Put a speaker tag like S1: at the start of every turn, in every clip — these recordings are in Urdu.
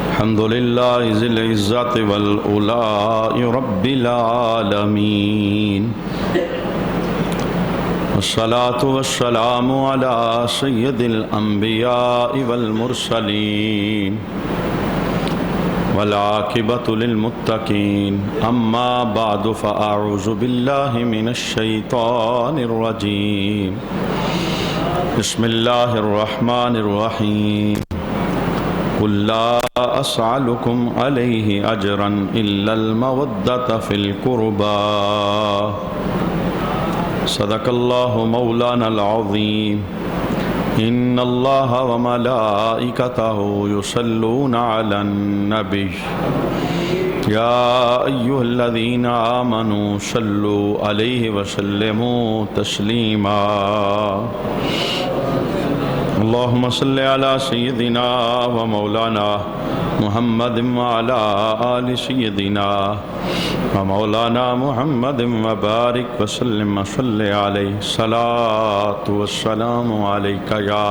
S1: الحمد لله ذي العزة والعلاء رب العالمين، والصلاة والسلام على سيد الأنبياء والمرسلين والعاقبة للمتقين، أما بعد فأعوذ بالله من الشيطان الرجيم. بسم الله الرحمن الرحيم. قل لا أسألكم عليه أجرا إلا المودة في القربى. صدق الله مولانا العظيم. إن الله وملائكته يصلون على النبي يا أيها الذين آمنوا صلوا عليه وسلموا تسليما. اللهم صل على سيدنا ومولانا محمد وعلى آل سيدنا ومولانا محمد وبارك وسلم وصل عليه. الصلاة والسلام عليك يا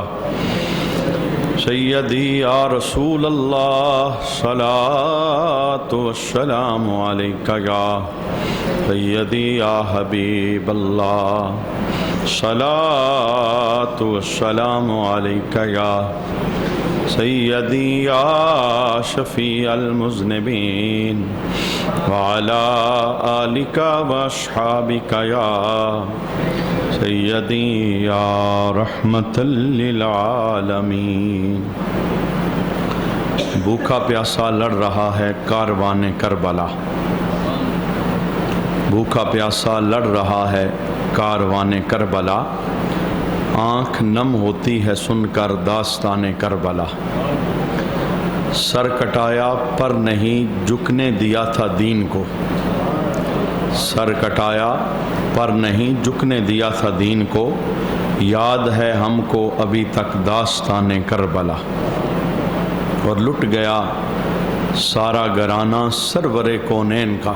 S1: سيدي يا رسول الله، صلاة والسلام عليك يا سيدي يا حبيب الله، صلاة والسلام عليك يا سيدي يا شفيع المذنبين، وعلى آلك وأصحابك يا سیدی یا رحمت للعالمین. بھوکا پیاسا لڑ رہا ہے کاروان کربلا، بھوکا پیاسا لڑ رہا ہے کاروان کربلا، آنکھ نم ہوتی ہے سن کر داستان کربلا. سر کٹایا پر نہیں جھکنے دیا تھا دین کو، سر کٹایا پر نہیں جھکنے دیا تھا دین کو، یاد ہے ہم کو ابھی تک داستان کربلا. اور لٹ گیا سارا گھرانہ سرور کونین کا،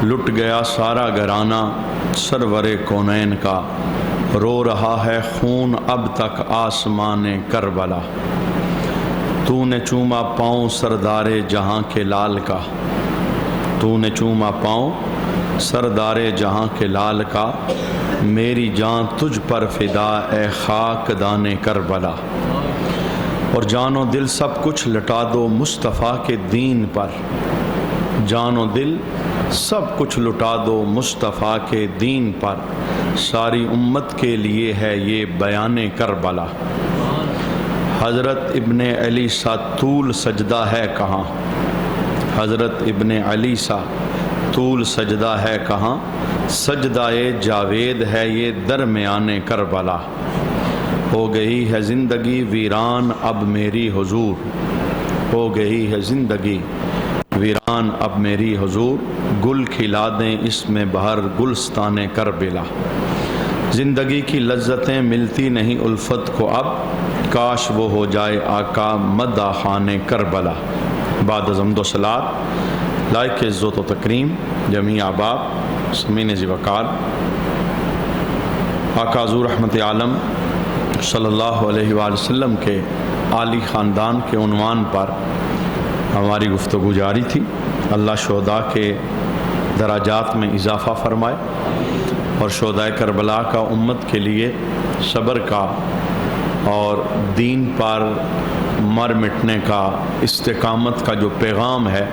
S1: لٹ گیا سارا گھرانہ سرور کونین کا، رو رہا ہے خون اب تک آسمان کربلا. تو نے چوما پاؤں سردار جہاں کے لال کا، تو نے چوما پاؤں سردار جہاں کے لال کا، میری جان تجھ پر فدا اے خاک دان کربلا. اور جان و دل سب کچھ لٹا دو مصطفیٰ کے دین پر، جان و دل سب کچھ لٹا دو مصطفیٰ کے دین پر، ساری امت کے لیے ہے یہ بیان کربلا. حضرت ابن علی سا طول سجدہ ہے کہاں، حضرت ابن علی سا طول سجدہ ہے کہاں، سجدہ جاوید ہے یہ درمیان کربلا. ہو گئی ہے زندگی ویران اب میری حضور، ہو گئی ہے زندگی ویران اب میری حضور، گل کھلا دیں اس میں بہر گلستان کربلا. زندگی کی لذتیں ملتی نہیں الفت کو اب، کاش وہ ہو جائے آقا مداح خان کربلا. بعد از حمد و صلات لائق عزت و تکریم جمیع احباب سمین ذی وقار، آقا حضور رحمت عالم صلی اللہ علیہ وآلہ وسلم کے عالی خاندان کے عنوان پر ہماری گفتگو جاری تھی. اللہ شہداء کے درجات میں اضافہ فرمائے اور شہداء کربلا کا امت کے لیے صبر کا اور دین پر مر مٹنے کا استقامت کا جو پیغام ہے،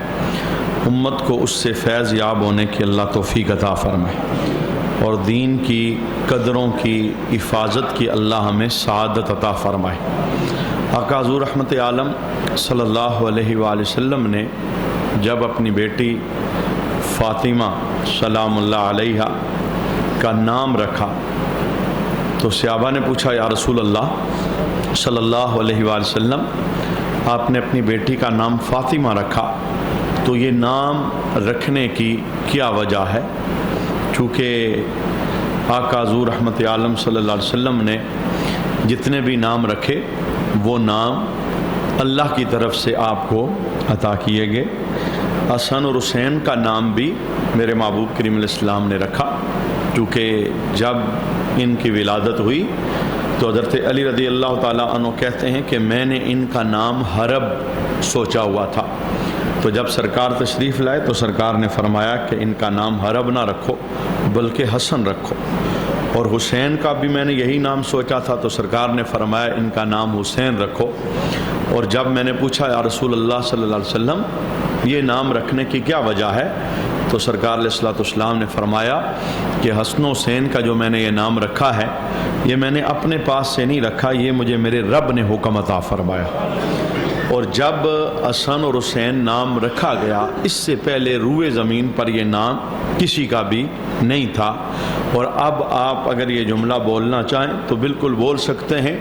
S1: امت کو اس سے فیض یاب ہونے کی اللہ توفیق عطا فرمائے، اور دین کی قدروں کی حفاظت کی اللہ ہمیں سعادت عطا فرمائے. آقا حضور رحمت عالم صلی اللہ علیہ وآلہ وسلم نے جب اپنی بیٹی فاطمہ سلام اللہ علیہا کا نام رکھا تو صحابہ نے پوچھا یا رسول اللہ صلی اللہ علیہ وآلہ وسلم، آپ نے اپنی بیٹی کا نام فاطمہ رکھا تو یہ نام رکھنے کی کیا وجہ ہے؟ چونکہ آقا حضور رحمت عالم صلی اللہ علیہ وسلم نے جتنے بھی نام رکھے وہ نام اللہ کی طرف سے آپ کو عطا کیے گئے. حسن اور حسین کا نام بھی میرے محبوب کریم علیہ السلام نے رکھا، کیونکہ جب ان کی ولادت ہوئی تو حضرت علی رضی اللہ تعالیٰ عنہ کہتے ہیں کہ میں نے ان کا نام حرب سوچا ہوا تھا، تو جب سرکار تشریف لائے تو سرکار نے فرمایا کہ ان کا نام حرب نہ رکھو بلکہ حسن رکھو، اور حسین کا بھی میں نے یہی نام سوچا تھا تو سرکار نے فرمایا ان کا نام حسین رکھو۔ اور جب میں نے پوچھا یا رسول اللہ صلی اللہ علیہ وسلم یہ نام رکھنے کی کیا وجہ ہے، تو سرکار علیہ الصلوۃ والسلام نے فرمایا کہ حسن و حسین کا جو میں نے یہ نام رکھا ہے یہ میں نے اپنے پاس سے نہیں رکھا، یہ مجھے میرے رب نے حکم عطا فرمایا۔ اور جب حسن اور حسین نام رکھا گیا اس سے پہلے روئے زمین پر یہ نام کسی کا بھی نہیں تھا، اور اب آپ اگر یہ جملہ بولنا چاہیں تو بالکل بول سکتے ہیں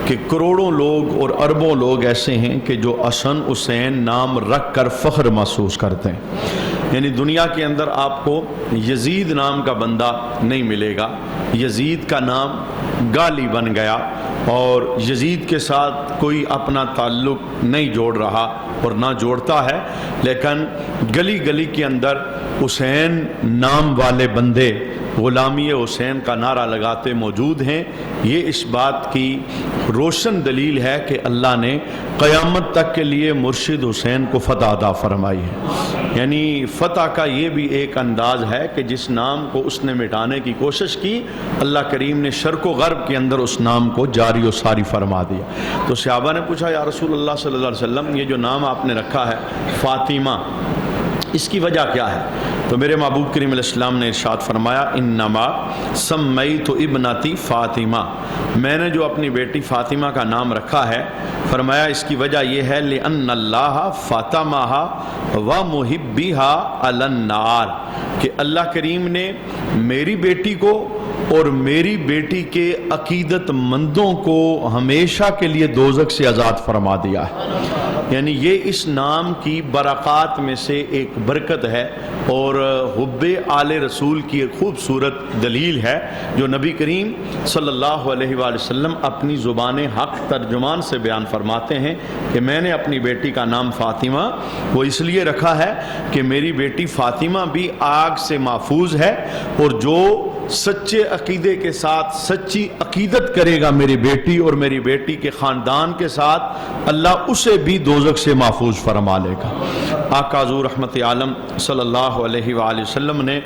S1: کہ کروڑوں لوگ اور اربوں لوگ ایسے ہیں کہ جو حسن حسین نام رکھ کر فخر محسوس کرتے ہیں۔ یعنی دنیا کے اندر آپ کو یزید نام کا بندہ نہیں ملے گا، یزید کا نام گالی بن گیا اور یزید کے ساتھ کوئی اپنا تعلق نہیں جوڑ رہا اور نہ جوڑتا ہے، لیکن گلی گلی کے اندر حسین نام والے بندے غلامی حسین کا نعرہ لگاتے موجود ہیں۔ یہ اس بات کی روشن دلیل ہے کہ اللہ نے قیامت تک کے لیے مرشد حسین کو فتح عطا فرمائی ہے۔ یعنی فتح کا یہ بھی ایک انداز ہے کہ جس نام کو اس نے مٹانے کی کوشش کی، اللہ کریم نے شرق و غرب کے اندر اس نام کو جاری و ساری فرما دیا۔ تو صحابہ نے پوچھا یا رسول اللہ صلی اللہ علیہ وسلم یہ جو نام آپ نے رکھا ہے فاطمہ، اس کی وجہ کیا ہے؟ تو میرے محبوب کریم علیہ السلام نے ارشاد فرمایا انما سمیت ابنتی فاطمہ، میں نے جو اپنی بیٹی فاطمہ کا نام رکھا ہے، فرمایا اس کی وجہ یہ ہے لأن اللہ فاطمہا ومحبیہا علی النار، کہ اللہ کریم نے میری بیٹی کو اور میری بیٹی کے عقیدت مندوں کو ہمیشہ کے لیے دوزخ سے آزاد فرما دیا ہے۔ یعنی یہ اس نام کی برکات میں سے ایک برکت ہے اور حب آل رسول کی ایک خوبصورت دلیل ہے جو نبی کریم صلی اللہ علیہ وآلہ وسلم اپنی زبان حق ترجمان سے بیان فرماتے ہیں کہ میں نے اپنی بیٹی کا نام فاطمہ وہ اس لیے رکھا ہے کہ میری بیٹی فاطمہ بھی آگ سے محفوظ ہے، اور جو سچے عقیدے کے ساتھ سچی عقیدت کرے گا میری بیٹی اور میری بیٹی کے خاندان کے ساتھ، اللہ اسے بھی دوزخ سے محفوظ فرما لے گا۔ آقا حضور رحمت عالم صلی اللہ علیہ وآلہ وسلم نے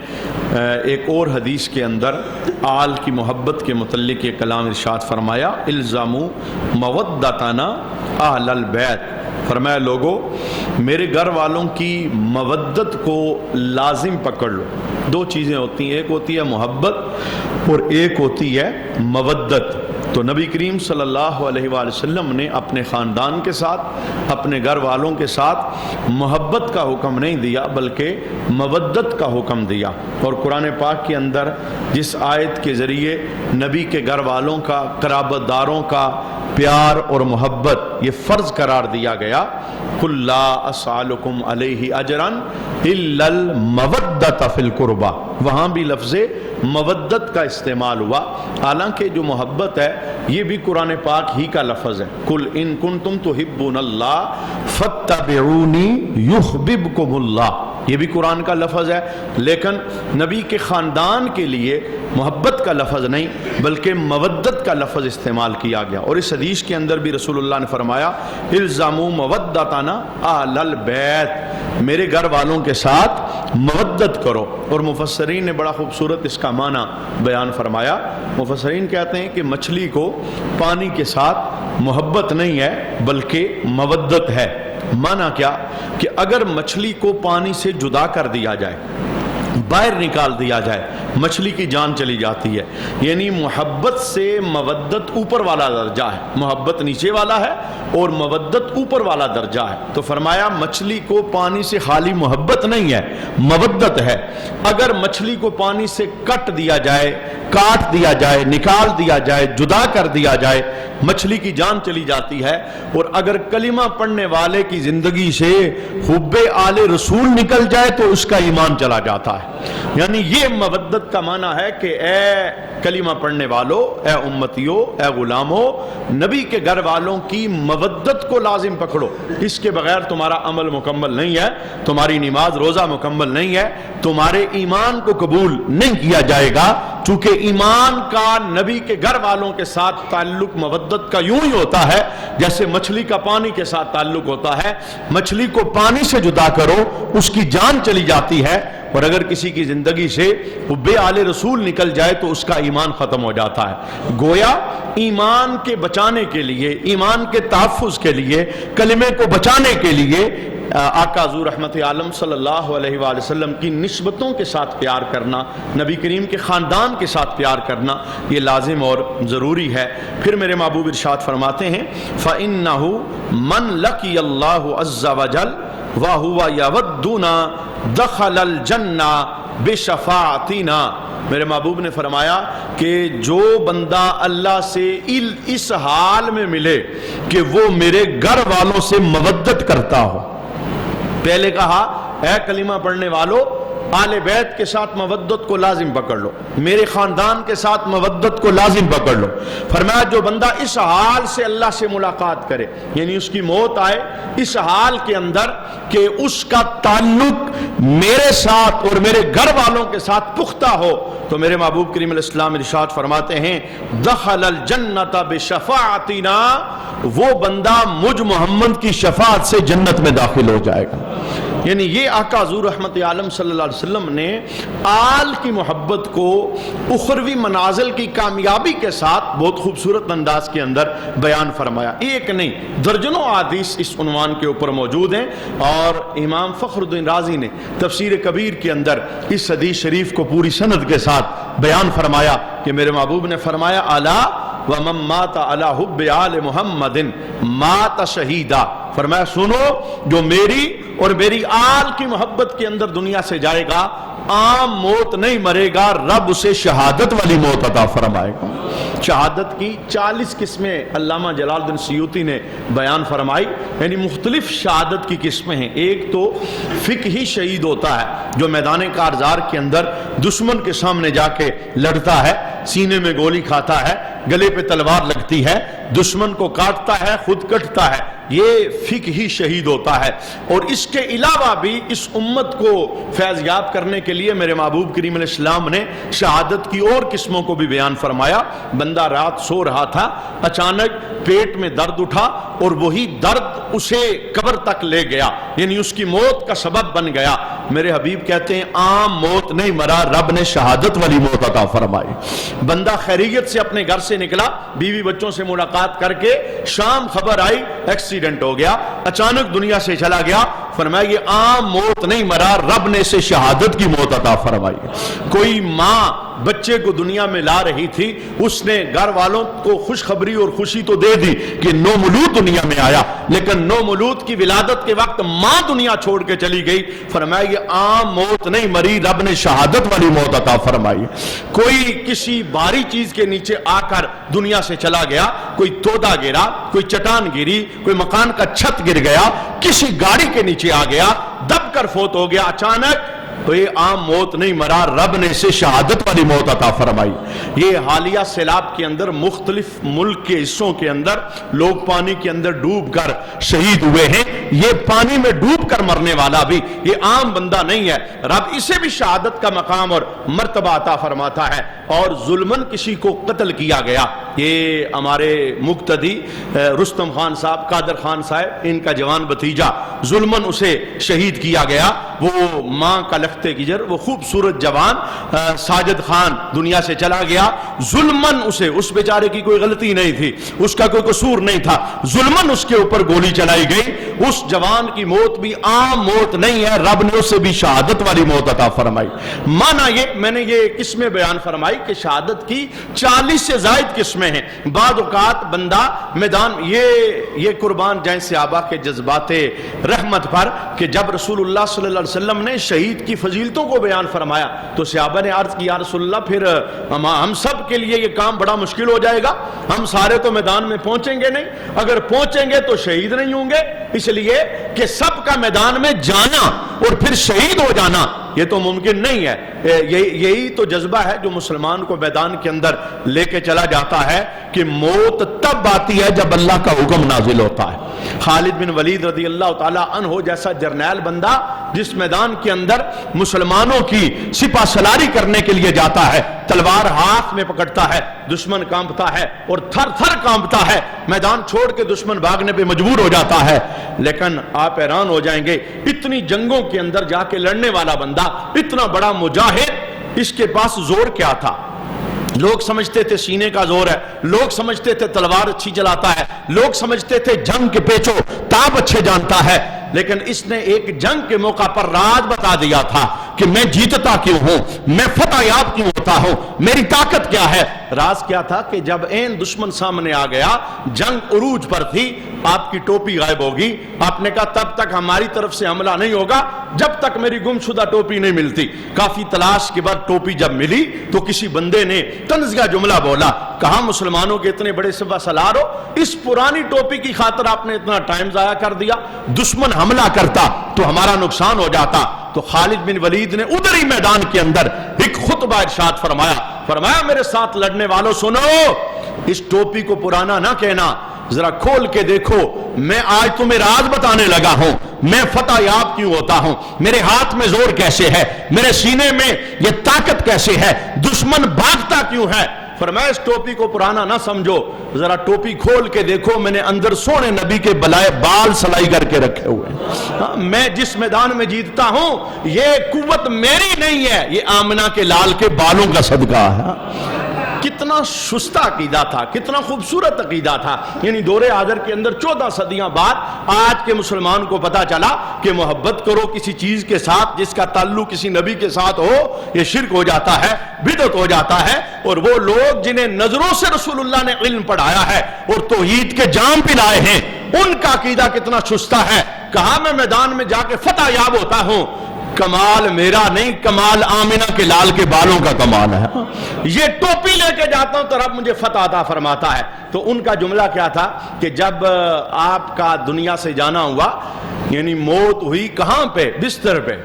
S1: ایک اور حدیث کے اندر آل کی محبت کے متعلق یہ کلام ارشاد فرمایا الزامو مودتنا اہل البیت، فرمایا لوگو میرے گھر والوں کی مودت کو لازم پکڑ لو۔ دو چیزیں ہوتی ہیں، ایک ہوتی ہے محبت اور ایک ہوتی ہے مودت۔ تو نبی کریم صلی اللہ علیہ وآلہ وسلم نے اپنے خاندان کے ساتھ اپنے گھر والوں کے ساتھ محبت کا حکم نہیں دیا بلکہ مودت کا حکم دیا، اور قرآن پاک کے اندر جس آیت کے ذریعے نبی کے گھر والوں کا قرابت داروں کا پیار اور محبت یہ فرض قرار دیا گیا، قُلْ لَا أَسْأَلُكُمْ عَلَيْهِ أَجْرًا إِلَّا الْمَوَدَّةَ فِي الْقُرْبَى، وہاں بھی لفظ مودت کا استعمال ہوا، حالانکہ جو محبت ہے یہ بھی قرآن پاک ہی کا لفظ ہے، قُلْ إِن كُنْتُمْ تُحِبُّونَ اللَّهَ فَاتَّبِعُونِي يُحْبِبْكُمُ اللَّهُ، یہ بھی قرآن کا لفظ ہے، لیکن نبی کے خاندان کے لیے محبت کا لفظ نہیں بلکہ مودت کا لفظ استعمال کیا گیا۔ اور اس حدیث کے اندر بھی رسول اللہ نے فرمایا الزامو مودتنا اہل البیت، میرے گھر والوں کے ساتھ مودت کرو۔ اور مفسرین نے بڑا خوبصورت اس کا معنی بیان فرمایا، مفسرین کہتے ہیں کہ مچھلی کو پانی کے ساتھ محبت نہیں ہے بلکہ مودت ہے۔ معنی کیا کہ اگر مچھلی کو پانی سے جدا کر دیا جائے، باہر نکال دیا جائے، مچھلی کی جان چلی جاتی ہے، یعنی محبت سے مودت اوپر والا درجہ ہے، محبت نیچے والا ہے اور مودت اوپر والا درجہ ہے۔ تو فرمایا مچھلی کو پانی سے خالی محبت نہیں ہے، مودت ہے۔ اگر مچھلی کو پانی سے کٹ دیا جائے، کاٹ دیا جائے، نکال دیا جائے، جدا کر دیا جائے، مچھلی کی جان چلی جاتی ہے۔ اور اگر کلمہ پڑھنے والے کی زندگی سے حب آل رسول نکل جائے تو اس کا ایمان چلا جاتا ہے۔ یعنی یہ مودت کا معنی ہے کہ اے کلمہ پڑھنے والو، اے امتیو، اے غلامو، نبی کے گھر والوں کی مودت کو لازم پکڑو، اس کے بغیر تمہارا عمل مکمل نہیں ہے، تمہاری نماز روزہ مکمل نہیں ہے، تمہارے ایمان کو قبول نہیں کیا جائے گا۔ چونکہ ایمان کا نبی کے گھر والوں کے ساتھ تعلق مودت کا یوں ہی ہوتا ہے جیسے مچھلی کا پانی کے ساتھ تعلق ہوتا ہے. مچھلی کو پانی سے جدا کرو اس کی جان چلی جاتی ہے، اور اگر کسی کی زندگی سے وہ بے آل رسول نکل جائے تو اس کا ایمان ختم ہو جاتا ہے. گویا ایمان کے بچانے کے لیے، ایمان کے تحفظ کے لیے، کلمے کو بچانے کے لیے آقا حضور رحمت عالم صلی اللہ علیہ وآلہ وسلم کی نسبتوں کے ساتھ پیار کرنا، نبی کریم کے خاندان کے ساتھ پیار کرنا، یہ لازم اور ضروری ہے. پھر میرے محبوب ارشاد فرماتے ہیں فَإِنَّهُ مَنْ لَقِيَ اللَّهُ عَزَّ وَجَلَّ وَهُوَ يَوَدُّنَا دَخَلَ الْجَنَّةَ بِشَفَاعَتِنَا. میرے محبوب نے فرمایا کہ جو بندہ اللہ سے اس حال میں ملے کہ وہ میرے گھر والوں سے مودت کرتا ہو. پہلے کہا اے کلمہ پڑھنے والوں، آل بیت کے ساتھ مودت کو لازم پکڑ لو، میرے خاندان کے ساتھ مودت کو لازم پکڑ لو. فرمایا جو بندہ اس حال سے اللہ سے ملاقات کرے، یعنی اس کی موت آئے اس حال کے اندر کہ اس کا تعلق میرے ساتھ اور میرے گھر والوں کے ساتھ پختہ ہو، تو میرے محبوب کریم علیہ السلام ارشاد فرماتے ہیں دخل الجنت بشفاعتنا، وہ بندہ مجھ محمد کی شفاعت سے جنت میں داخل ہو جائے گا. یعنی یہ آقا حضور رحمت عالم صلی اللہ علیہ وسلم نے آل کی محبت کو اخروی منازل کی کامیابی کے ساتھ بہت خوبصورت انداز کے اندر بیان فرمایا. ایک نہیں درجنوں احادیث اس عنوان کے اوپر موجود ہیں، اور امام فخر الدین رازی نے تفسیر کبیر کے اندر اس حدیث شریف کو پوری سند کے ساتھ بیان فرمایا کہ میرے محبوب نے فرمایا الا ومن مات علی حب آل محمد مات شہیدا. فرمایا سنو، جو میری اور میری آل کی محبت کے اندر دنیا سے جائے گا عام موت نہیں مرے گا، رب اسے شہادت والی موت عطا فرمائے گا. شہادت کی 40 قسمیں علامہ جلال الدین سیوطی نے بیان فرمائی، یعنی مختلف شہادت کی قسمیں ہیں. ایک تو فقہی شہید ہوتا ہے جو میدان کارزار کے اندر دشمن کے سامنے جا کے لڑتا ہے، سینے میں گولی کھاتا ہے، گلے پہ تلوار لگتی ہے، دشمن کو کاٹتا ہے، خود کٹتا ہے، یہ فقہی شہید ہوتا ہے. اور اس کے علاوہ بھی اس امت کو فیض یاب کرنے کے لیے میرے محبوب کریم علیہ السلام نے شہادت کی اور قسموں کو بھی بیان فرمایا. بندہ رات سو رہا تھا، اچانک پیٹ میں درد اٹھا اور وہی درد اسے قبر تک لے گیا، یعنی اس کی موت کا سبب بن گیا. میرے حبیب کہتے ہیں عام موت نہیں مرا، رب نے شہادت والی موت عطا فرمائی. بندہ خیریت سے اپنے گھر سے نکلا، بیوی بچوں سے ملاقات کر کے شام خبر آئی ایکسیڈنٹ ہو گیا، اچانک دنیا سے چلا گیا. فرمایا یہ عام موت نہیں مرا، رب نے اسے شہادت کی موت عطا فرمائی. کوئی ماں بچے کو دنیا میں لا رہی تھی، اس نے گھر والوں کو خوشخبری اور خوشی تو دے دی کہ نومولود دنیا میں آیا، لیکن نومولود کی ولادت کے وقت ماں دنیا چھوڑ کے چلی گئی. فرمایا یہ عام موت نہیں مری، رب نے شہادت والی موت عطا فرمائی. کوئی کسی بھاری چیز کے نیچے آ کر دنیا سے چلا گیا، کوئی تودا گرا، کوئی چٹان گری، کوئی مکان کا چھت گر گیا، کسی گاڑی کے نیچے آ گیا، دب کر فوت ہو گیا اچانک، تو یہ عام موت نہیں مرا، رب نے اسے شہادت والی موت عطا فرمائی. یہ حالیہ سیلاب کے اندر مختلف ملک کے حصوں کے اندر لوگ پانی کے اندر ڈوب کر شہید ہوئے ہیں. یہ پانی میں ڈوب کر مرنے والا بھی یہ عام بندہ نہیں ہے، رب اسے بھی شہادت کا مقام اور مرتبہ عطا فرماتا ہے. اور ظلمن کسی کو قتل کیا گیا، یہ ہمارے مقتدی رستم خان صاحب، قادر خان صاحب، ان کا جوان بھتیجا، ظلمن اسے شہید کیا گیا. وہ ماں کا لختے گجر، وہ خوبصورت جوان ساجد خان دنیا سے چلا گیا. ظلمن اسے، اس بیچارے کی کوئی غلطی نہیں تھی، اس کا کوئی قصور نہیں تھا، ظلمن اس کے اوپر گولی چلائی گئی. اس جوان کی موت بھی عام موت نہیں ہے، رب نے اسے بھی شہادت والی موت عطا فرمائی. مانا یہ میں نے یہ قسمیں بیان فرمائی کہ شہادت کی 40 سے زائد قسمیں ہیں. بعض اوقات بندہ میدان یہ قربان جائیں صحابہ کے جذبات رحمت پر کہ جب رسول اللہ صلی اللہ علیہ وسلم نے شہید کی فضیلتوں کو بیان فرمایا تو صحابہ نے عرض کی یا رسول اللہ پھر ہم سب کے لیے یہ کام بڑا مشکل ہو جائے گا، ہم سارے تو میدان میں پہنچیں گے نہیں، اگر پہنچیں گے تو شہید نہیں ہوں گے، اس لیے کہ سب کا میدان میں جانا اور پھر شہید ہو جانا یہ تو ممکن نہیں ہے۔ یہی تو جذبہ ہے جو مسلمان کو میدان کے اندر لے کے چلا جاتا ہے کہ موت تب آتی ہے جب اللہ کا حکم نازل ہوتا ہے۔ خالد بن ولید رضی اللہ تعالیٰ عنہ جیسا جرنیل بندہ جس میدان کے اندر مسلمانوں کی سپہ سالاری کرنے کے لیے جاتا ہے، تلوار ہاتھ میں پکڑتا ہے، دشمن کانپتا ہے اور تھر تھر کانپتا ہے، میدان چھوڑ کے دشمن بھاگنے پہ مجبور ہو جاتا ہے۔ لیکن آپ حیران ہو جائیں گے، اتنی جنگوں کے اندر جا کے لڑنے والا بندہ، اتنا بڑا مجاہد، اس کے پاس زور کیا تھا؟ لوگ سمجھتے تھے سینے کا زور ہے، لوگ سمجھتے تھے تلوار اچھی چلاتا ہے، لوگ سمجھتے تھے جنگ کے پیچو تاب اچھے جانتا ہے، لیکن اس نے ایک جنگ کے موقع پر راز بتا دیا تھا کہ میں جیتتا کیوں ہوں، میں فتح یاب کیوں ہوتا ہوں، میری طاقت کیا ہے۔ راز کیا تھا کہ جب این دشمن سامنے آ گیا، جنگ عروج پر تھی، آپ کی ٹوپی غائب ہوگی، آپ نے کہا تب تک ہماری طرف سے حملہ نہیں ہوگا جب تک میری گم شدہ ٹوپی نہیں ملتی۔ کافی تلاش کے بعد ٹوپی جب ملی تو کسی بندے نے طنز کا جملہ بولا، کہا مسلمانوں کے اتنے بڑے سپہ سالار ہو، اس پرانی ٹوپی کی خاطر آپ نے اتنا ٹائم ضائع کر دیا، دشمن حملہ کرتا تو ہمارا نقصان ہو جاتا۔ تو خالد بن ولید نے ادھر ہی میدان کے اندر ایک خطبہ ارشاد فرمایا میرے ساتھ لڑنے والوں سنو، اس ٹوپی کو پرانا نہ کہنا، ذرا کھول کے دیکھو، میں آج تمہیں راز بتانے لگا ہوں، میں فتح یاب کیوں ہوتا ہوں، میرے ہاتھ میں زور کیسے ہے، میرے سینے میں یہ طاقت کیسے ہے، دشمن بھاگتا کیوں ہے۔ فرمایا اس ٹوپی کو پرانا نہ سمجھو، ذرا ٹوپی کھول کے دیکھو، میں نے اندر سونے نبی کے بلائے بال سلائی کر کے رکھے ہوئے ہیں۔ میں جس میدان میں جیتتا ہوں یہ قوت میری نہیں ہے، یہ آمنہ کے لال کے بالوں کا صدقہ ہے۔ کتنا شستہ عقیدہ تھا، کتنا خوبصورت عقیدہ تھا۔ یعنی دور حاضر کے اندر 14 صدیاں بعد آج کے مسلمان کو پتا چلا کہ محبت کرو کسی چیز کے ساتھ جس کا تعلق کسی نبی کے ساتھ ہو، یہ شرک ہو جاتا ہے، بدعت ہو جاتا ہے۔ اور وہ لوگ جنہیں نظروں سے رسول اللہ نے علم پڑھایا ہے اور توحید کے جام پلائے ہیں، ان کا عقیدہ کتنا شستہ ہے۔ کہا میں میدان میں جا کے فتح یاب ہوتا ہوں، کمال میرا نہیں، کمال آمنہ کے لال کے بالوں کا کمال ہے۔ یہ ٹوپی لے کے جاتا ہوں تو رب مجھے فتح عطا فرماتا ہے۔ تو ان کا جملہ کیا تھا کہ جب آپ کا دنیا سے جانا ہوا، یعنی موت ہوئی کہاں پہ؟ بستر پہ،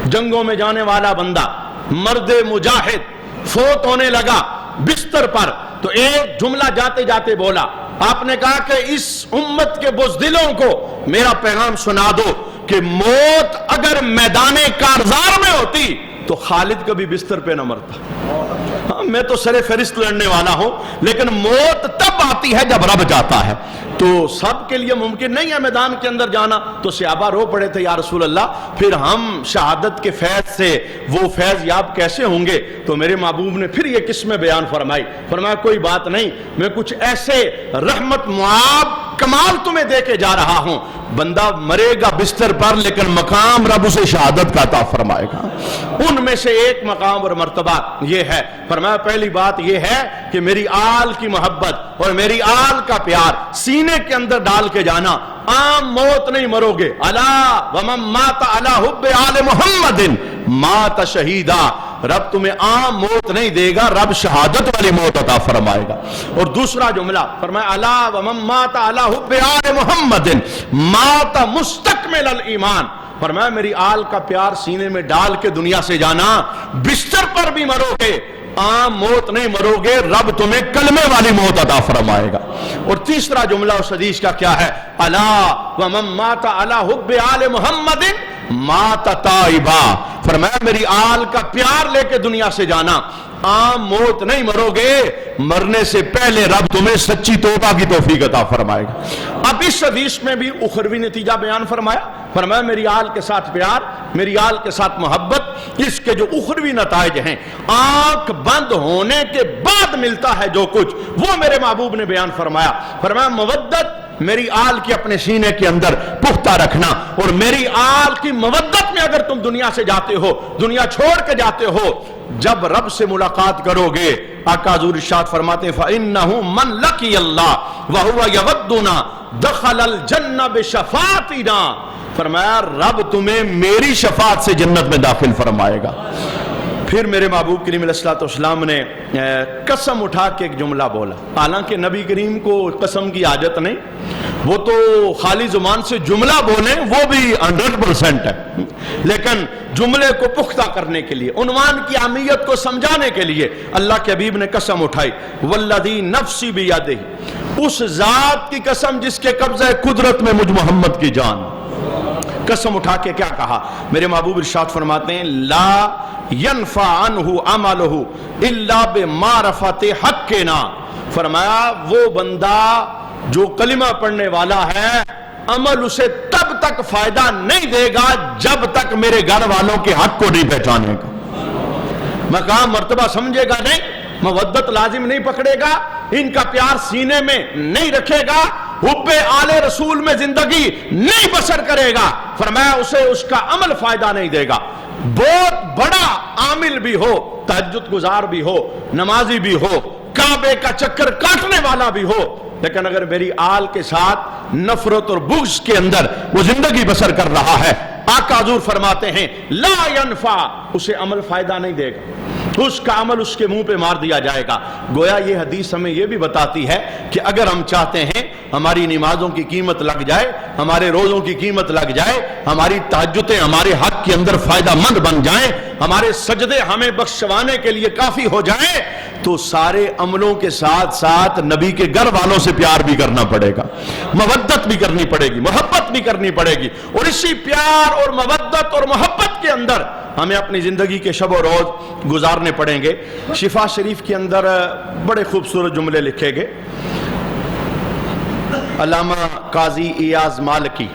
S1: جنگوں میں جانے والا بندہ، مرد مجاہد فوت ہونے لگا بستر پر، تو ایک جملہ جاتے جاتے بولا، آپ نے کہا کہ اس امت کے بزدلوں کو میرا پیغام سنا دو کہ موت اگر میدان کارزار میں ہوتی تو خالد کبھی بستر پہ نہ مرتا۔ میں تو سر فہرست لڑنے والا ہوں، لیکن موت تب آتی ہے جب رب جاتا ہے۔ تو سب کے لیے ممکن نہیں ہے میدان کے اندر جانا۔ تو صحابہ رو پڑے تھے، یا رسول اللہ پھر ہم شہادت کے فیض سے وہ فیض یاب کیسے ہوں گے؟ تو میرے محبوب نے پھر یہ قسمیں بیان فرمایا کوئی بات نہیں، میں کچھ ایسے رحمت معاب کمال تمہیں دے کے جا رہا ہوں، بندہ مرے گا بستر پر لیکن مقام رب اسے شہادت کا عطا فرمائے گا۔ ان میں سے ایک مقام اور مرتبہ یہ ہے، فرمایا پہلی بات یہ ہے کہ میری آل کی محبت اور میری آل کا پیار سینے کے اندر ڈال کے جانا، عام موت نہیں مرو گے۔ الا ومن مات علی حب آل محمد مات شہیدا، رب تمہیں عام موت نہیں دے گا، رب شہادت والی موت عطا فرمائے گا۔ اور دوسرا جملہ فرمایا الا ومن مات علی حب آل محمد مات مستکمل الایمان، فرمایا میری آل کا پیار سینے میں ڈال کے دنیا سے جانا، بستر پر بھی مرو گے، عام موت نہیں مرو گے، رب تمہیں کلمے والی موت عطا فرمائے گا۔ اور تیسرا جملہ اس حدیث کا کیا ہے؟ الا ومن مات علی حب آل محمد مات تائبا، فرمایا میری آل کا پیار لے کے دنیا سے جانا، عام موت نہیں مرو گے، مرنے سے پہلے رب تمہیں سچی توبہ کی توفیق عطا فرمائے گا۔ اب اس حدیث میں بھی اخروی نتیجہ بیان فرمایا میری آل کے ساتھ پیار، میری آل کے ساتھ محبت، اس کے جو اخروی نتائج ہیں، آنکھ بند ہونے کے بعد ملتا ہے جو کچھ، وہ میرے محبوب نے بیان فرمایا مودت میری آل کی اپنے سینے کے اندر پختہ رکھنا، اور میری آل کی مودت میں اگر تم دنیا سے جاتے ہو، دنیا چھوڑ کے جاتے ہو، جب رب سے ملاقات کرو گے، آقا حضور ارشاد فرماتے ہیں فَإِنَّهُ مَنْ لَقِيَ اللَّهَ وَهُوَ يَوَدُّنَا دَخَلَ الْجَنَّةَ بِشَفَاعَتِنَا، فرمایا رب تمہیں میری شفاعت سے جنت میں داخل فرمائے گا۔ پھر میرے محبوب کریم علیہ الصلوۃ والسلام نے قسم اٹھا کے ایک جملہ بولا، حالانکہ نبی کریم کو قسم کی عادت نہیں، وہ تو خالی زبان سے جملہ بولیں وہ بھی 100% ہے، لیکن جملے کو پختہ کرنے کے لیے، عنوان کی اہمیت کو سمجھانے کے لیے اللہ کے حبیب نے قسم اٹھائی، والذی نفسی بیدہ، اس ذات کی قسم جس کے قبضہ قدرت میں مجھ محمد کی جان۔ قسم اٹھا کے کیا کہا؟ میرے محبوب ارشاد فرماتے ہیں لا ینفع عنہ عملہ الا بمعرفت حقنا، فرمایا وہ بندہ جو کلمہ پڑھنے والا ہے عمل اسے تب تک فائدہ نہیں دے گا جب تک میرے گھر والوں کے حق کو نہیں پہچانے گا، مقام مرتبہ سمجھے گا نہیں، مودت لازم نہیں پکڑے گا، ان کا پیار سینے میں نہیں رکھے گا، حب آل رسول میں زندگی نہیں بسر کرے گا، فرمایا اسے اس کا عمل فائدہ نہیں دے گا، بہت بڑا عامل بھی ہو، تہجد گزار بھی ہو، نمازی بھی ہو، کعبے کا چکر کاٹنے والا بھی ہو، لیکن اگر میری آل کے ساتھ نفرت اور بغض کے اندر وہ زندگی بسر کر رہا ہے، آقا حضور فرماتے ہیں لا ینفع، اسے عمل فائدہ نہیں دے گا، اس کا عمل اس کے منہ پہ مار دیا جائے گا۔ گویا یہ حدیث ہمیں یہ بھی بتاتی ہے کہ اگر ہم چاہتے ہیں ہماری نمازوں کی قیمت لگ جائے، ہمارے روزوں کی قیمت لگ جائے، ہماری تہجدیں ہمارے حق کے اندر فائدہ مند بن جائیں، ہمارے سجدے ہمیں بخشوانے کے لیے کافی ہو جائیں، تو سارے عملوں کے ساتھ ساتھ نبی کے گھر والوں سے پیار بھی کرنا پڑے گا، مودت بھی کرنی پڑے گی، محبت بھی کرنی پڑے گی، اور اسی پیار اور مودت اور محبت کے اندر ہمیں اپنی زندگی کے شب و روز گزارنے پڑیں گے۔ شفا شریف کے اندر بڑے خوبصورت جملے لکھے گئے، علامہ قاضی ایاز مالکی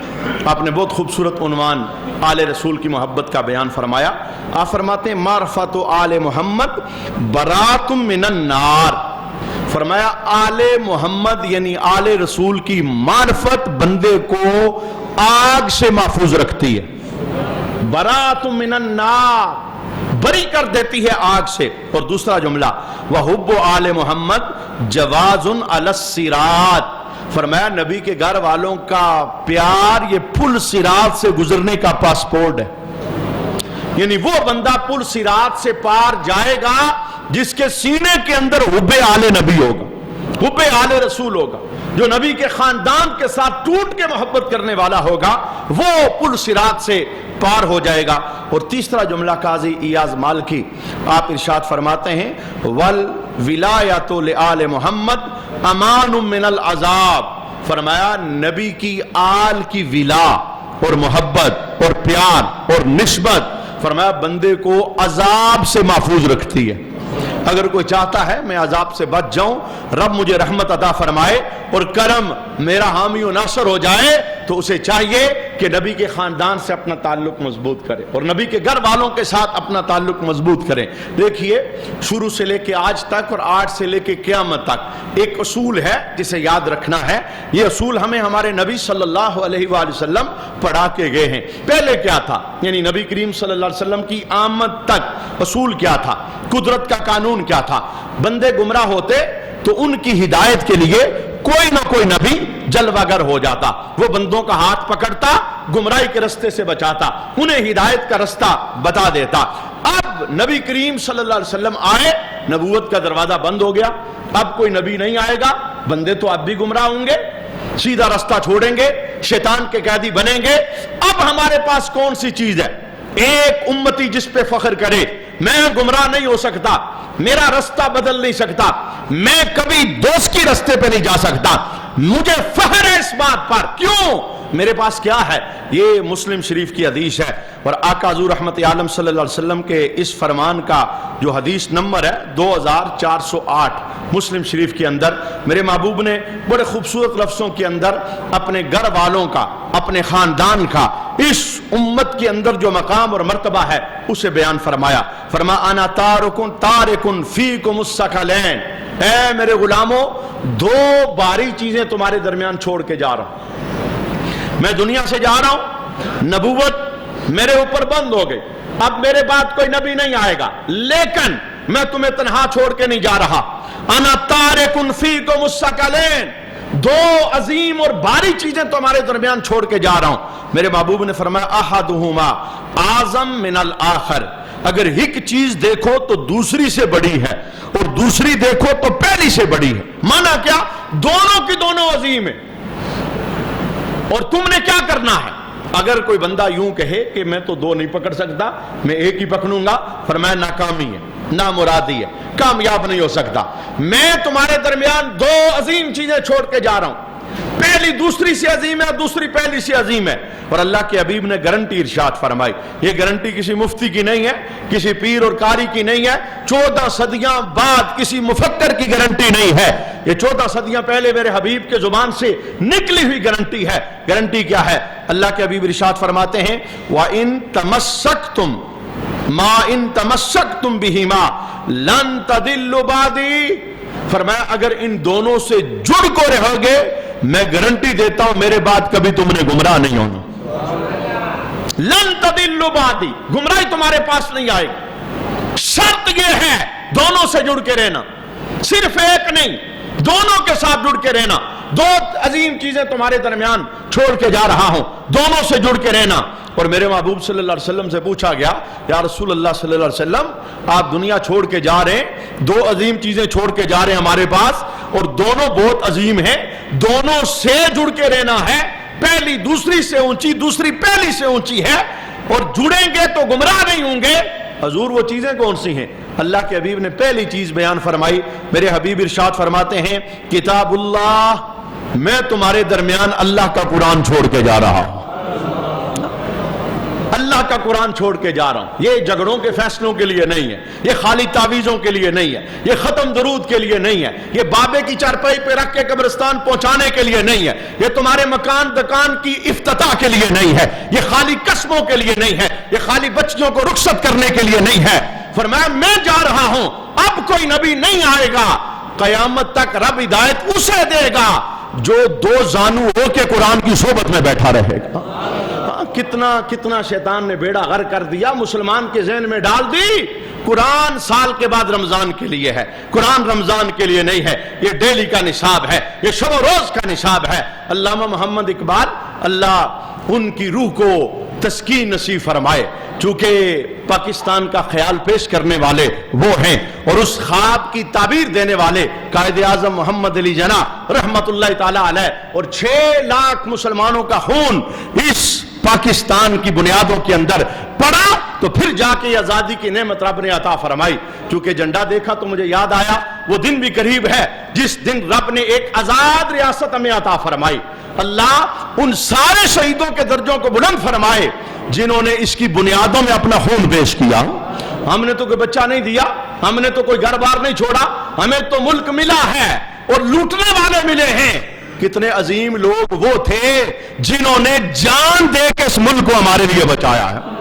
S1: آپ نے بہت خوبصورت عنوان آل رسول کی محبت کا بیان فرمایا۔ آپ فرماتے ہیں معرفت آل محمد برات من النار، فرمایا آل محمد یعنی آل رسول کی معرفت بندے کو آگ سے محفوظ رکھتی ہے، برات من النار، بری کر دیتی ہے آگ سے۔ اور دوسرا جملہ وحب آل محمد جواز علی الصراط، فرمایا نبی کے گھر والوں کا پیار یہ پل صراط سے گزرنے کا پاسپورٹ ہے، یعنی وہ بندہ پل صراط سے پار جائے گا جس کے سینے کے اندر حب آل نبی ہوگا، حب آل رسول ہوگا، جو نبی کے خاندان کے ساتھ ٹوٹ کے محبت کرنے والا ہوگا وہ پل صراط سے پار ہو جائے گا۔ اور تیسرا جملہ قاضی ایاز مالکی آپ ارشاد فرماتے ہیں والولایۃ لآل محمد امان من العذاب، فرمایا نبی کی آل کی ولا اور محبت اور پیار اور نسبت فرمایا بندے کو عذاب سے محفوظ رکھتی ہے۔ اگر کوئی چاہتا ہے میں عذاب سے بچ جاؤں، رب مجھے رحمت عطا فرمائے اور کرم میرا حامی و ناصر ہو جائے، تو اسے چاہیے کہ نبی کے خاندان سے اپنا تعلق مضبوط کرے اور نبی کے گھر والوں کے ساتھ اپنا تعلق مضبوط کریں۔ دیکھیے شروع سے لے کے آج تک اور آج سے لے کے قیامت تک ایک اصول ہے جسے یاد رکھنا ہے، یہ اصول ہمیں ہمارے نبی صلی اللہ علیہ وآلہ وسلم پڑھا کے گئے ہیں۔ پہلے کیا تھا، یعنی نبی کریم صلی اللہ علیہ وسلم کی آمد تک اصول کیا تھا، قدرت کا قانون کیا تھا، بندے گمراہ ہوتے تو ان کی ہدایت کے لیے کوئی نہ کوئی نبی جلوہ گر ہو جاتا، وہ بندوں کا ہاتھ پکڑتا، گمراہی کے رستے سے بچاتا، انہیں ہدایت کا رستہ بتا دیتا۔ اب نبی کریم صلی اللہ علیہ وسلم آئے، نبوت کا دروازہ بند ہو گیا، اب کوئی نبی نہیں آئے گا، بندے تو اب بھی گمراہ ہوں گے، سیدھا رستہ چھوڑیں گے، شیطان کے قیدی بنیں گے۔ اب ہمارے پاس کون سی چیز ہے، ایک امتی جس پہ فخر کرے میں گمراہ نہیں ہو سکتا، میرا رستہ بدل نہیں سکتا، میں کبھی دوست کی رستے پہ نہیں جا سکتا، مجھے فخر ہے اس بات پر، کیوں؟ میرے پاس کیا ہے؟ یہ مسلم شریف کی حدیث ہے، اور آقا حضور رحمت عالم صلی اللہ علیہ وسلم کے اس فرمان کا جو حدیث نمبر ہے 2408 مسلم شریف کے اندر میرے محبوب نے بڑے خوبصورت لفظوں کے اندر اپنے گھر والوں کا، اپنے خاندان کا، اس امت کے اندر جو مقام اور مرتبہ ہے اسے بیان فرمایا۔ فرما انا تارکن فیکم الثقلین، اے میرے غلاموں دو باری چیزیں تمہارے درمیان چھوڑ کے جا رہا ہوں، میں دنیا سے جا رہا ہوں، نبوت میرے اوپر بند ہو گئی، اب میرے بعد کوئی نبی نہیں آئے گا، لیکن میں تمہیں تنہا چھوڑ کے نہیں جا رہا، انا تارکن فیکم الثقلین، دو عظیم اور باری چیزیں تمہارے درمیان چھوڑ کے جا رہا ہوں۔ میرے محبوب نے فرمایا احدہما اعظم من الآخر، اگر ایک چیز دیکھو تو دوسری سے بڑی ہے اور دوسری دیکھو تو پہلی سے بڑی ہے۔ مانا کیا؟ دونوں کی دونوں عظیم ہیں، اور تم نے کیا کرنا ہے؟ اگر کوئی بندہ یوں کہے کہ میں تو دو نہیں پکڑ سکتا، میں ایک ہی پکڑوں گا، فرمایا ناکامی ہے، نامرادی ہے، کامیاب نہیں ہو سکتا۔ میں تمہارے درمیان دو عظیم چیزیں چھوڑ کے جا رہا ہوں، پہلی دوسری سے عظیم ہے اور دوسری پہلی سے عظیم ہے۔ اور اللہ کے حبیب نے گارنٹی ارشاد فرمائی، یہ گارنٹی کسی مفتی کی نہیں ہے، کسی پیر اور قاری کی نہیں ہے، 14 صدیاں بعد کسی مفکر کی گارنٹی نہیں ہے، یہ 14 صدیاں پہلے میرے حبیب کے زبان سے نکلی ہوئی گارنٹی ہے۔ گارنٹی کیا ہے؟ اللہ کے حبیب ارشاد فرماتے ہیں وَإِن تَمَسَّكْتُمْ مَا إِن تَمَسَّكْتُمْ بِهِمَا لَن تَضِلُّوا بَعْدِي، فرمایا اگر ان دونوں سے جڑ کو رہو گے، میں گارنٹی دیتا ہوں میرے بعد کبھی تم نے گمراہ نہیں ہونا۔ لن تضلوا بعدی، گمراہی تمہارے پاس نہیں آئے گی۔ شرط یہ ہے دونوں سے جڑ کے رہنا، صرف ایک نہیں، دونوں کے ساتھ جڑ کے رہنا۔ دو عظیم چیزیں تمہارے درمیان چھوڑ کے جا رہا ہوں، دونوں سے جڑ کے رہنا۔ اور میرے محبوب صلی اللہ علیہ وسلم سے پوچھا گیا، یا رسول اللہ صلی اللہ علیہ وسلم، آپ دنیا چھوڑ کے جا رہے ہیں، دو عظیم چیزیں چھوڑ کے جا رہے ہیں ہمارے پاس، اور دونوں بہت عظیم ہیں، دونوں سے جڑ کے رہنا ہے، پہلی دوسری سے اونچی، دوسری پہلی سے اونچی ہے، اور جڑیں گے تو گمراہ نہیں ہوں گے۔ حضور وہ چیزیں کون سی ہیں؟ اللہ کے حبیب نے پہلی چیز بیان فرمائی، میرے حبیب ارشاد فرماتے ہیں کتاب اللہ، میں تمہارے درمیان اللہ کا قرآن چھوڑ کے جا رہا ہوں، اللہ کا قرآن چھوڑ کے جا رہا ہوں۔ یہ جھگڑوں کے فیصلوں کے لیے نہیں ہے، یہ خالی تعویذوں کے لیے نہیں ہے، یہ ختم درود کے لیے نہیں ہے، یہ بابے کی چارپائی پہ رکھ کے قبرستان پہنچانے کے لیے نہیں ہے، یہ تمہارے مکان دکان کی افتتاح کے لیے نہیں ہے، یہ خالی قسموں کے لیے نہیں ہے، یہ خالی بچیوں کو رخصت کرنے کے لیے نہیں ہے۔ فرمایا میں جا رہا ہوں، اب کوئی نبی نہیں آئے گا، قیامت تک رب ہدایت اسے دے گا جو دو زانو ہو کے قرآن کی صحبت میں بیٹھا رہے گا۔ کتنا شیطان نے بیڑا غر کر دیا، مسلمان کے ذہن میں ڈال دی قرآن سال کے بعد رمضان کے لیے ہے، قرآن رمضان کے لیے نہیں ہے، یہ ڈیلی کا نصاب ہے، یہ شب و روز کا نصاب ہے۔ علامہ محمد اقبال، اللہ ان کی روح کو تسکین نصیب فرمائے، چونکہ پاکستان کا خیال پیش کرنے والے وہ ہیں، اور اس خواب کی تعبیر دینے والے قائد اعظم محمد علی جناح رحمت اللہ تعالی علیہ، اور 6 لاکھ مسلمانوں کا خون اس پاکستان کی بنیادوں کے اندر پڑا، تو پھر جا کے یہ آزادی کی نعمت رب نے عطا فرمائی۔ چونکہ جھنڈا دیکھا تو مجھے یاد آیا وہ دن بھی قریب ہے جس دن رب نے ایک آزاد ریاست ہمیں عطا فرمائی۔ اللہ ان سارے شہیدوں کے درجوں کو بلند فرمائے جنہوں نے اس کی بنیادوں میں اپنا خون پیش کیا۔ ہم نے تو کوئی بچہ نہیں دیا، ہم نے تو کوئی گھر بار نہیں چھوڑا، ہمیں تو ملک ملا ہے اور لوٹنے والے ملے ہیں۔ کتنے عظیم لوگ وہ تھے جنہوں نے جان دے کے اس ملک کو ہمارے لیے بچایا ہے۔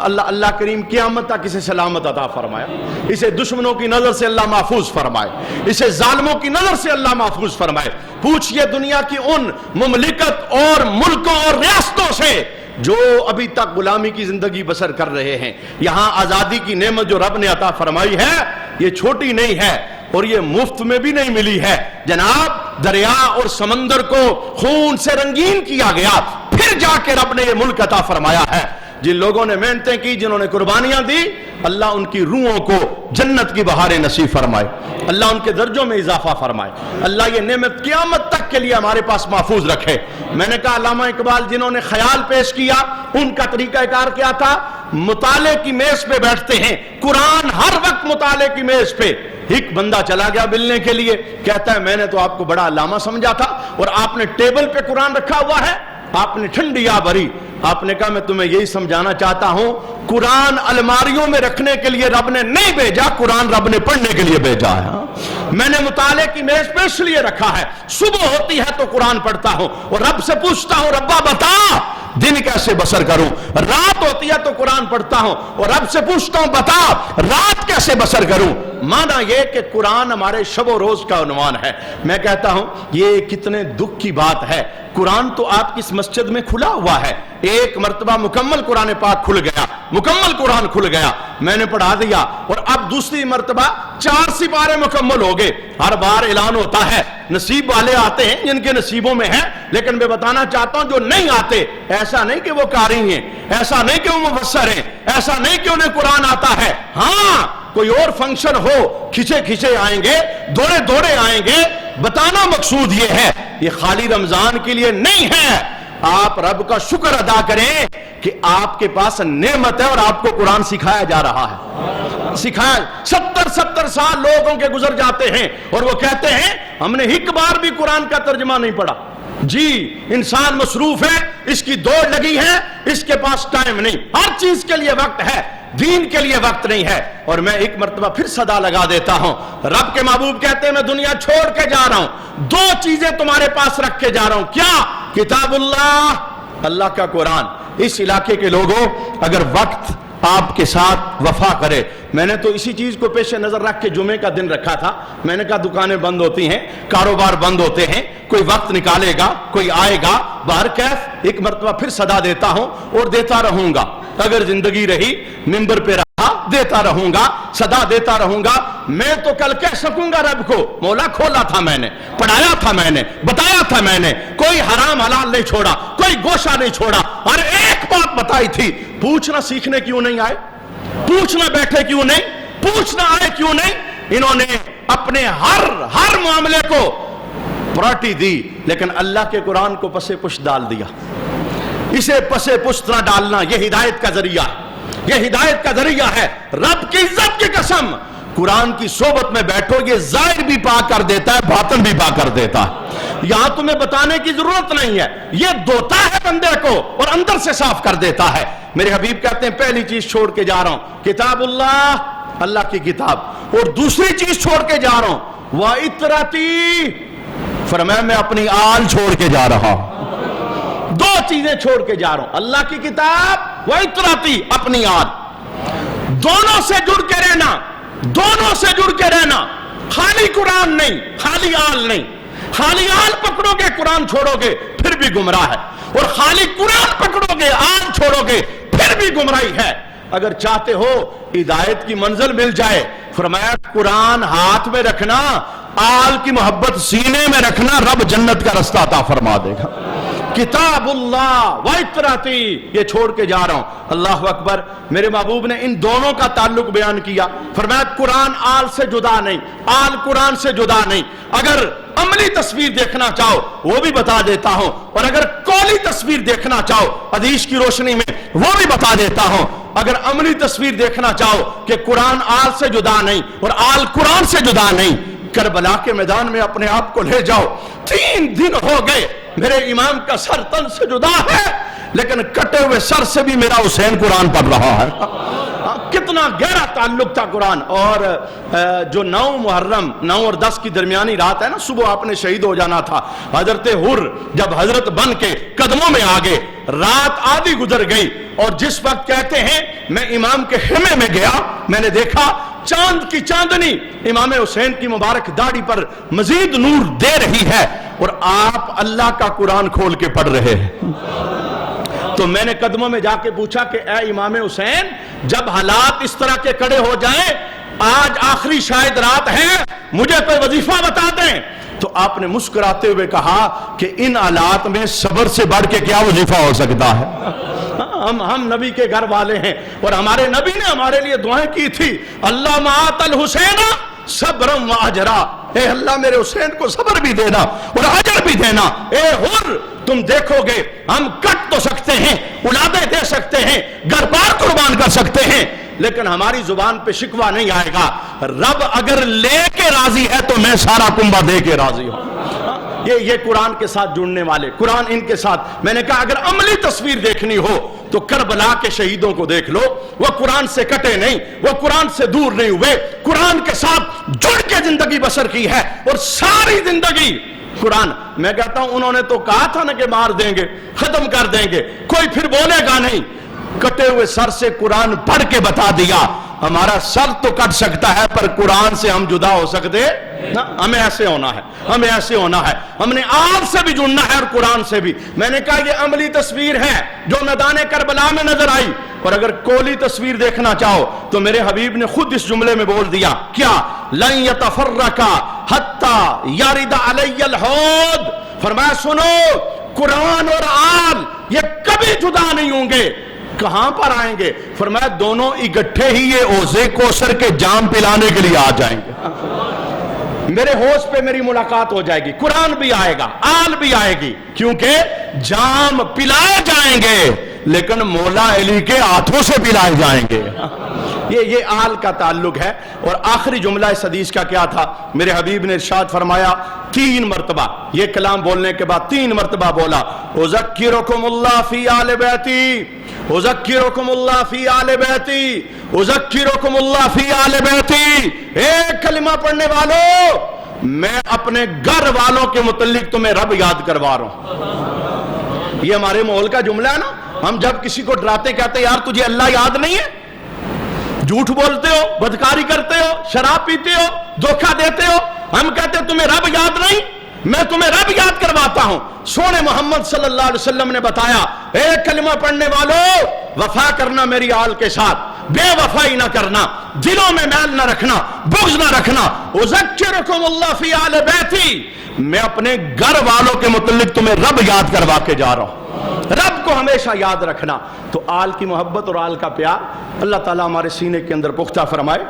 S1: اللہ کریم قیامت تک اسے سلامت عطا فرمایا، اسے دشمنوں کی نظر سے اللہ محفوظ فرمائے، اسے ظالموں کی نظر سے اللہ محفوظ فرمائے۔ پوچھئے دنیا کی ان مملکت اور ملکوں اور ریاستوں سے جو ابھی تک غلامی کی زندگی بسر کر رہے ہیں، یہاں آزادی کی نعمت جو رب نے عطا فرمائی ہے یہ چھوٹی نہیں ہے، اور یہ مفت میں بھی نہیں ملی ہے جناب۔ دریا اور سمندر کو خون سے رنگین کیا گیا، پھر جا کے رب نے یہ ملک عطا فرمایا ہے۔ جن لوگوں نے محنتیں کی، جنہوں نے قربانیاں دی، اللہ ان کی روحوں کو جنت کی بہاریں نصیب فرمائے، اللہ ان کے درجوں میں اضافہ فرمائے، اللہ یہ نعمت قیامت تک کے لیے ہمارے پاس محفوظ رکھے۔ میں نے کہا علامہ اقبال جنہوں نے خیال پیش کیا، ان کا طریقہ کار کیا تھا؟ مطالعے کی میز پہ بیٹھتے ہیں، قرآن ہر وقت مطالعے کی میز پہ۔ ایک بندہ چلا گیا ملنے کے لیے، کہتا ہے میں نے تو آپ کو بڑا علامہ سمجھا تھا، اور آپ نے ٹیبل پہ قرآن رکھا ہوا ہے، آپ نے ٹھنڈی آ بھری۔ آپ نے کہا میں تمہیں یہی سمجھانا چاہتا ہوں، قرآن الماریوں میں رکھنے کے لیے رب نے نہیں بھیجا، قرآن رب نے پڑھنے کے لیے بھیجا ہے۔ میں نے مطالعے کی میز پہ اس لیے رکھا ہے، صبح ہوتی ہے تو قرآن پڑھتا ہوں اور رب سے پوچھتا ہوں ربا بتا دن کیسے بسر کروں، رات ہوتی ہے تو قرآن پڑھتا ہوں اور رب سے پوچھتا ہوں بتا رات کیسے بسر کروں۔ مانا یہ کہ قرآن ہمارے شب و روز کا عنوان ہے۔ میں کہتا ہوں یہ کتنے دکھ کی بات ہے، قرآن تو آپ کی اس مسجد میں کھلا ہوا ہے، ایک مرتبہ مکمل قرآن پاک کھل گیا، مکمل قرآن کھل گیا، میں نے پڑھا دیا، اور اب دوسری مرتبہ 4 سپارے مکمل ہو گئے۔ ہر بار اعلان ہوتا ہے، نصیب والے آتے ہیں جن کے نصیبوں میں ہے، لیکن میں بتانا چاہتا ہوں جو نہیں آتے، ایسا نہیں کہ وہ قاری ہیں، ایسا نہیں کہ وہ مفسر ہیں، ایسا نہیں کہ انہیں قرآن آتا ہے، ہاں کوئی اور فنکشن ہو کھچے کھچے آئیں گے، دوڑے دوڑے آئیں گے۔ بتانا مقصود یہ ہے یہ خالی رمضان کے لیے نہیں ہے، آپ رب کا شکر ادا کریں کہ آپ کے پاس نعمت ہے اور آپ کو قرآن سکھایا جا رہا ہے. سکھایا 70 سال لوگوں کے گزر جاتے ہیں اور وہ کہتے ہیں ہم نے ایک بار بھی قرآن کا ترجمہ نہیں پڑھا. جی انسان مصروف ہے, اس کی دوڑ لگی ہے, اس کے پاس ٹائم نہیں, ہر چیز کے لیے وقت ہے, دین کے لیے وقت نہیں ہے. اور میں ایک مرتبہ پھر صدا لگا دیتا ہوں, رب کے محبوب کہتے ہیں میں دنیا چھوڑ کے جا رہا ہوں, 2 چیزیں تمہارے پاس رکھ کے جا رہا ہوں. کیا؟ کتاب اللہ, اللہ کا قرآن. اس علاقے کے لوگوں اگر وقت آپ کے ساتھ وفا کرے, میں نے تو اسی چیز کو پیش نظر رکھ کے جمعے کا دن رکھا تھا. میں نے کہا دکانیں بند ہوتی ہیں, کاروبار بند ہوتے ہیں, کوئی وقت نکالے گا, کوئی آئے گا. بہرکیف ایک مرتبہ پھر صدا دیتا ہوں اور دیتا رہوں گا, اگر زندگی رہی ممبر پہ رہا دیتا رہوں گا, صدا دیتا رہوں گا. میں تو کل کہہ سکوں گا رب کو مولا کھولا تھا میں نے, پڑھایا تھا میں نے, بتایا تھا میں نے, کوئی حرام حلال نہیں چھوڑا, کوئی گوشہ نہیں چھوڑا. اور ایک بات بتائی تھی, پوچھنا سیکھنے کیوں نہیں آئے, پوچھنا بیٹھے کیوں نہیں, پوچھنا آئے کیوں نہیں. انہوں نے اپنے ہر معاملے کو پراٹی دی, لیکن اللہ کے قرآن کو پسے پشت ڈال دیا. اسے پسے پشت نہ ڈالنا یہ ہدایت کا ذریعہ ہے, یہ ہدایت کا ذریعہ ہے. رب کی عزت کی قسم, قرآن کی صحبت میں بیٹھو, یہ ظاہر بھی پاک کر دیتا ہے, باطن بھی پاک کر دیتا ہے. یہاں تمہیں بتانے کی ضرورت نہیں ہے, یہ دھوتا ہے بندے کو اور اندر سے صاف کر دیتا ہے. میرے حبیب کہتے ہیں پہلی چیز چھوڑ کے جا رہا ہوں کتاب اللہ, اللہ کی کتاب, اور دوسری چیز چھوڑ کے جا رہا ہوں وَإِطْرَتِي, فرمایا میں اپنی آل چھوڑ کے جا رہا ہوں. 2 چیزیں چھوڑ کے جا رہا ہوں, اللہ کی کتاب وَإِطْرَتِي, اپنی آل. دونوں سے جڑ کے رہنا, دونوں سے جڑ کے رہنا. خالی قرآن نہیں, خالی آل نہیں. خالی آل پکڑو گے قرآن چھوڑو گے پھر بھی گمراہ ہے, اور خالی قرآن پکڑو گے آل چھوڑو گے پھر بھی گمراہی ہے. اگر چاہتے ہو ہدایت کی منزل مل جائے, فرمایا قرآن ہاتھ میں رکھنا, آل کی محبت سینے میں رکھنا, رب جنت کا رستہ عطا فرما دے گا. کتاب اللہ وَإِطْرَتِي, یہ چھوڑ کے جا رہا ہوں. اللہ اکبر. میرے محبوب نے ان دونوں کا تعلق بیان کیا, فرمایا قرآن آل سے جدا نہیں, آل قرآن سے جدا نہیں. اگر عملی تصویر دیکھنا چاہو وہ بھی بتا دیتا ہوں, اور اگر قولی تصویر دیکھنا چاہو حدیث کی روشنی میں وہ بھی بتا دیتا ہوں. اگر عملی تصویر دیکھنا چاہو کہ قرآن آل سے جدا نہیں اور آل قرآن سے جدا نہیں, کربلا کے میدان میں اپنے آپ کو لے جاؤ. 3 دن ہو گئے میرے امام کا سر تن سے جدا ہے, لیکن کٹے ہوئے سر سے بھی میرا حسین قرآن پڑھ رہا ہے. کتنا گہرا تعلق تھا قرآن. اور جو 9 محرم 9 اور 10 کی درمیانی رات ہے نا, صبح آپ نے شہید ہو جانا تھا. حضرت حر جب حضرت بن کے قدموں میں آگے, رات آدھی گزر گئی, اور جس وقت کہتے ہیں میں امام کے خیمے میں گیا, میں نے دیکھا چاند کی چاندنی امام حسین کی مبارک داڑھی پر مزید نور دے رہی ہے, اور آپ اللہ کا قرآن کھول کے پڑھ رہے ہیں. تو میں نے قدموں میں جا کے پوچھا کہ اے امام حسین, جب حالات اس طرح کے کڑے ہو جائیں, آج آخری شاید رات ہے, مجھے کوئی وظیفہ بتا دیں. تو آپ نے مسکراتے ہوئے کہا کہ ان حالات میں صبر سے بڑھ کے کیا وظیفہ ہو سکتا ہے. ہم نبی کے گھر والے ہیں, اور ہمارے نبی نے ہمارے لیے دعائیں کی تھی, اللہ معات الحسین صبرم و اجرا, اے اللہ میرے حسین کو صبر بھی دینا اور اجر بھی دینا. اے حر, تم دیکھو گے ہم کٹ تو سکتے ہیں, اولادیں دے سکتے ہیں, گھر بار قربان کر سکتے ہیں, لیکن ہماری زبان پہ شکوہ نہیں آئے گا. رب اگر لے کے راضی ہے تو میں سارا کنبہ دے کے راضی ہوں. یہ قرآن کے ساتھ جڑنے والے, قرآن ان کے ساتھ. میں نے کہا اگر عملی تصویر دیکھنی ہو تو کربلا کے شہیدوں کو دیکھ لو, وہ قرآن سے کٹے نہیں, وہ قرآن سے دور نہیں ہوئے, قرآن کے ساتھ جڑ کے زندگی بسر کی ہے, اور ساری زندگی قرآن. میں کہتا ہوں انہوں نے تو کہا تھا نا کہ مار دیں گے, ختم کر دیں گے, کوئی پھر بولے گا نہیں. کٹے ہوئے سر سے قرآن پڑھ کے بتا دیا, ہمارا سر تو کٹ سکتا ہے پر قرآن سے ہم جدا ہو سکتے, ہمیں ایسے ہونا ہے, ہمیں ایسے ہونا ہے, ہم نے آپ سے بھی جڑنا ہے اور قرآن سے بھی. میں نے کہا یہ عملی تصویر ہے جو میدان کربلا میں نظر آئی, اور اگر قولی تصویر دیکھنا چاہو تو میرے حبیب نے خود اس جملے میں بول دیا, کیا لن یتفرقا حتی یرد علی الحوض, فرمایا سنو قرآن اور آل یہ کبھی جدا نہیں ہوں گے. کہاں پر آئیں گے؟ فرمایا دونوں اکٹھے ہی یہ اوزے کوثر کے جام پلانے کے لیے آ جائیں گے. میرے ہوش پہ میری ملاقات ہو جائے گی, قرآن بھی آئے گا, آل بھی آئے گی, کیونکہ جام پلائے جائیں گے لیکن مولا علی کے ہاتھوں سے پلائے جائیں گے. یہ آل کا تعلق ہے. اور آخری جملہ اس حدیث کا کیا تھا؟ میرے حبیب نے ارشاد فرمایا 3 مرتبہ، یہ کلام بولنے کے بعد 3 مرتبہ بولا، اذکرکم اللہ فی آل بیتی، اذکرکم اللہ فی آل بیتی، اذکرکم اللہ فی آل بیتی. ایک کلمہ پڑھنے والوں، میں اپنے گھر والوں کے متعلق تمہیں رب یاد کروا رہا ہوں. یہ ہمارے ماحول کا جملہ ہے نا. ہم جب کسی کو ڈراتے کہتے یار تجھے اللہ یاد نہیں ہے، جھوٹ بولتے ہو، بدکاری کرتے ہو، شراب پیتے ہو، دھوکہ دیتے ہو، ہم کہتے تمہیں رب یاد نہیں، میں تمہیں رب یاد کرواتا ہوں. سونے محمد صلی اللہ علیہ وسلم نے بتایا ایک کلمہ پڑھنے والوں، وفا کرنا میری آل کے ساتھ، بے وفائی نہ کرنا، دلوں میں میل نہ رکھنا، بغض نہ رکھنا. اذکرکم اللہ فی آل بیتی، میں اپنے گھر والوں کے متعلق تمہیں رب یاد کروا کے جا رہا ہوں. رب کو ہمیشہ یاد رکھنا. تو آل کی محبت اور آل کا پیار اللہ تعالیٰ ہمارے سینے کے اندر پختہ فرمائے.